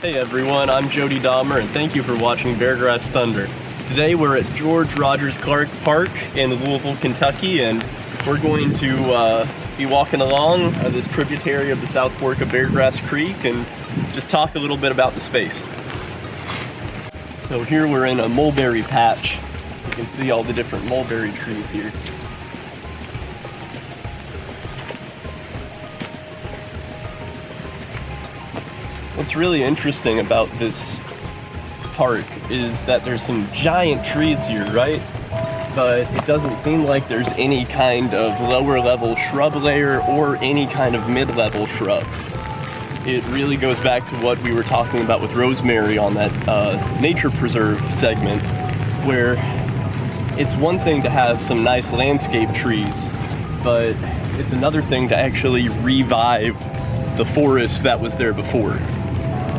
Hey everyone, I'm Jody Dahmer and thank you for watching Beargrass Thunder. Today we're at George Rogers Clark Park in Louisville, Kentucky, and we're going to be walking along this tributary of the South Fork of Beargrass Creek and just talk a little bit about the space. So here we're in a mulberry patch. You can see all the different mulberry trees here. What's really interesting about this park is that there's some giant trees here, right? But it doesn't seem like there's any kind of lower level shrub layer or any kind of mid-level shrub. It really goes back to what we were talking about with rosemary on that nature preserve segment, where it's one thing to have some nice landscape trees, but it's another thing to actually revive the forest that was there before.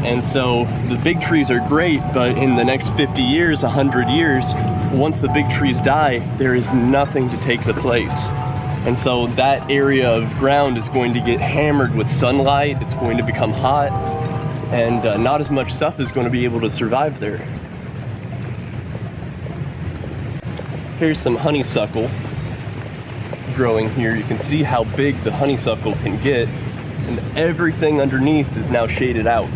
And so the big trees are great, but in the next 50 years, 100 years, once the big trees die, there is nothing to take the place. And so that area of ground is going to get hammered with sunlight, it's going to become hot, and not as much stuff is going to be able to survive there. Here's some honeysuckle growing here. You can see how big the honeysuckle can get, and everything underneath is now shaded out.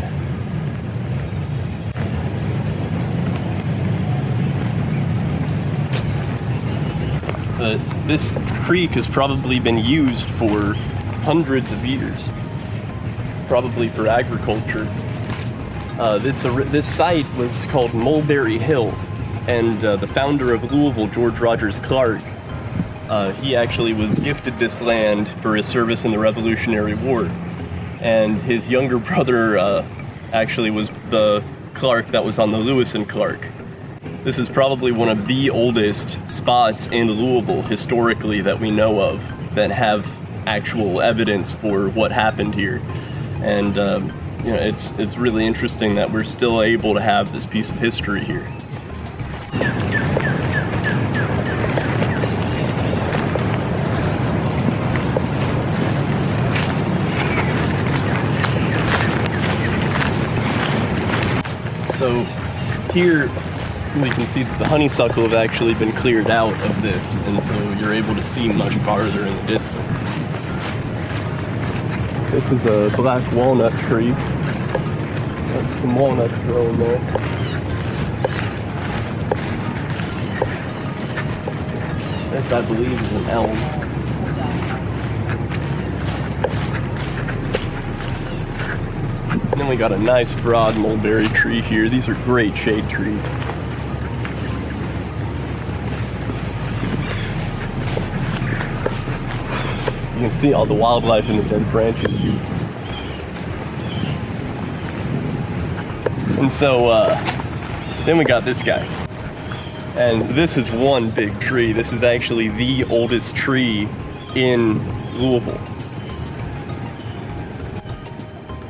This creek has probably been used for hundreds of years, probably for agriculture. This site was called Mulberry Hill, and the founder of Louisville, George Rogers Clark, he actually was gifted this land for his service in the Revolutionary War, and his younger brother actually was the Clark that was on the Lewis and Clark. This is probably one of the oldest spots in Louisville historically that we know of that have actual evidence for what happened here. And you know, it's really interesting that we're still able to have this piece of history here. So here we can see that the honeysuckle have actually been cleared out of this, and so you're able to see much farther in the distance. This is a black walnut tree. Got some walnuts growing there. This, I believe, is an elm. And then we got a nice broad mulberry tree here. These are great shade trees. You can see all the wildlife in the dead branches here. And so then we got this guy. And this is one big tree. This is actually the oldest tree in Louisville.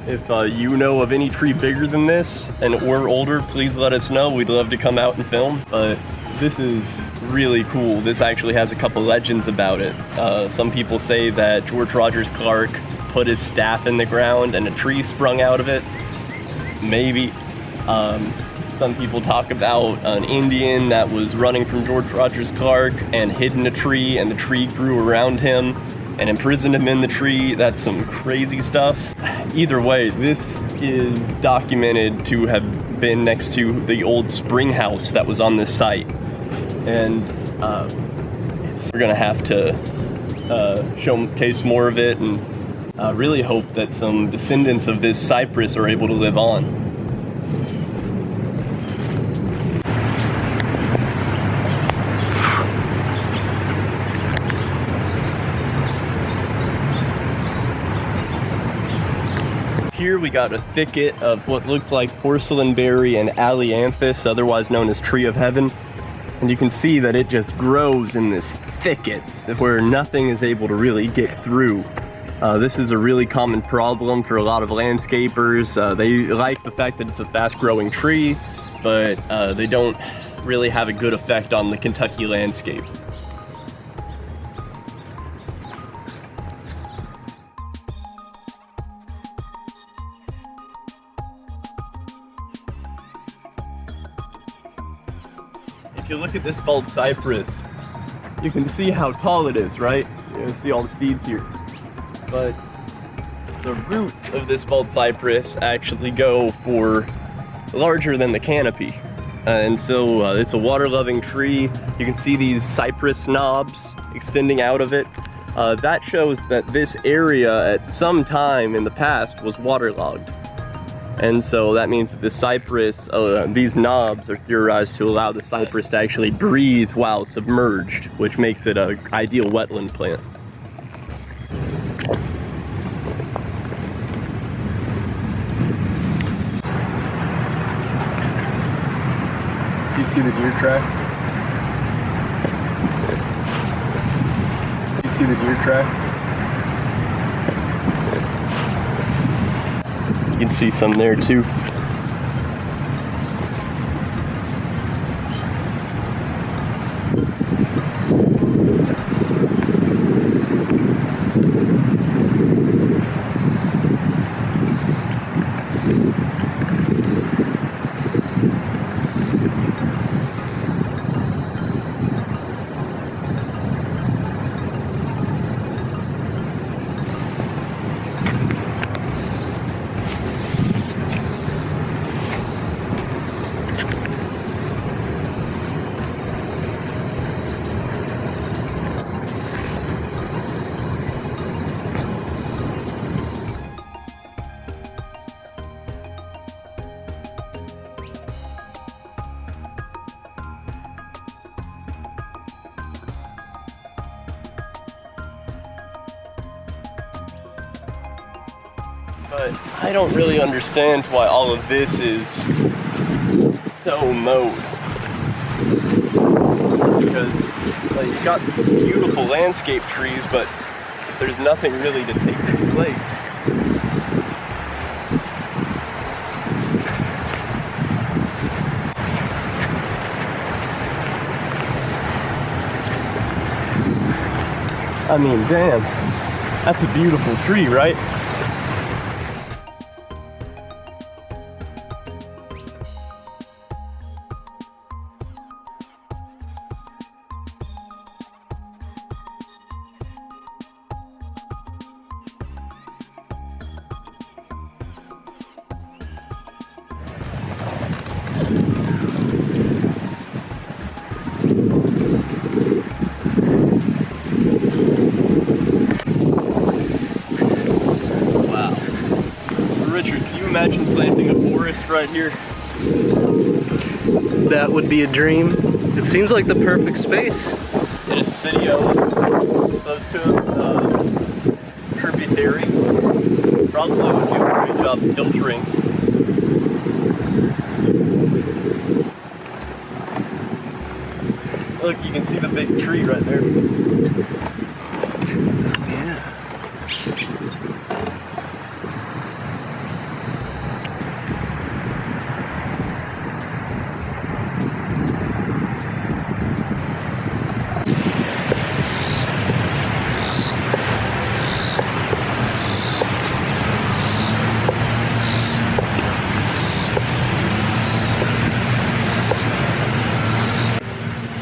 If you know of any tree bigger than this and or older, please let us know. We'd love to come out and film. But this is really cool. This actually has a couple legends about it. Some people say that George Rogers Clark put his staff in the ground and a tree sprung out of it. Maybe. Some people talk about an Indian that was running from George Rogers Clark and hid in a tree, and the tree grew around him and imprisoned him in the tree. That's some crazy stuff. Either way, this is documented to have been next to the old spring house that was on this site. And we're gonna have to showcase more of it and really hope that some descendants of this cypress are able to live on. Here we got a thicket of what looks like porcelainberry and allianthus, otherwise known as tree of heaven. And you can see that it just grows in this thicket where nothing is able to really get through. This is a really common problem for a lot of landscapers. They like the fact that it's a fast-growing tree, but they don't really have a good effect on the Kentucky landscape. if you look at this bald cypress, you can see how tall it is, right? You can see all the seeds here. But the roots of this bald cypress actually go for larger than the canopy. And so it's a water-loving tree. You can see these cypress knobs extending out of it. That shows that this area at some time in the past was waterlogged. And so that means that the cypress, these knobs are theorized to allow the cypress to actually breathe while submerged, which makes it an ideal wetland plant. Do you see the deer tracks? Do you see the deer tracks? You can see some there too. But I don't really understand why all of this is so mowed. Because like, you've got beautiful landscape trees, but there's nothing really to take their place. I mean, damn, that's a beautiful tree, right? Imagine planting a forest right here. That would be a dream. It seems like the perfect space. And it's city-owned, close to a tributary. Probably would do a great job filtering. Look, you can see the big tree right there. Yeah.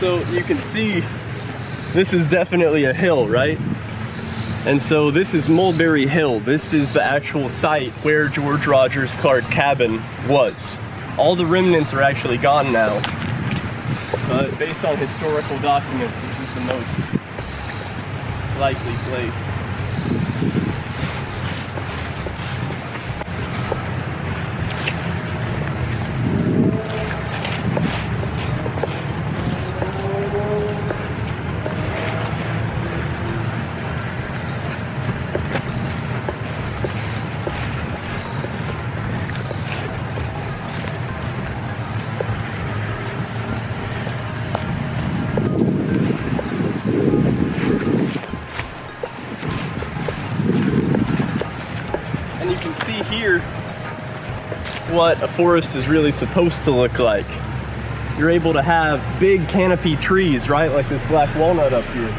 So you can see this is definitely a hill, right? And so this is Mulberry Hill. This is the actual site where George Rogers Clark cabin was. All the remnants are actually gone now. But based on historical documents, this is the most likely place. And you can see here what a forest is really supposed to look like. You're able to have big canopy trees, right? Like this black walnut up here.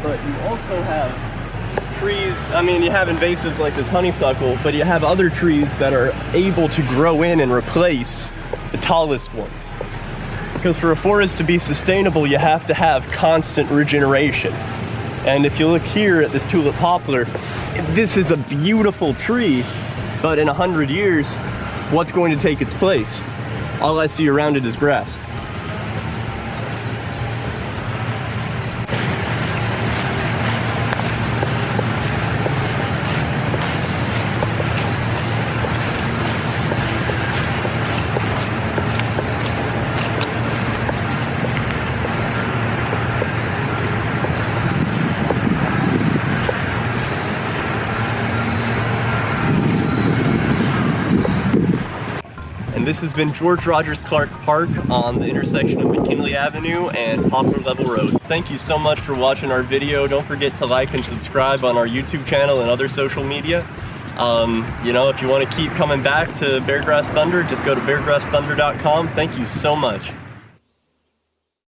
But you also have trees, I mean, you have invasives like this honeysuckle, but you have other trees that are able to grow in and replace the tallest ones. Because for a forest to be sustainable, you have to have constant regeneration. And if you look here at this tulip poplar, this is a beautiful tree, but in 100 years, what's going to take its place? All I see around it is grass. This has been George Rogers Clark Park on the intersection of McKinley Avenue and Poplar Level Road. Thank you so much for watching our video. Don't forget to like and subscribe on our YouTube channel and other social media. You know, if you want to keep coming back to Beargrass Thunder, just go to beargrassthunder.com. Thank you so much.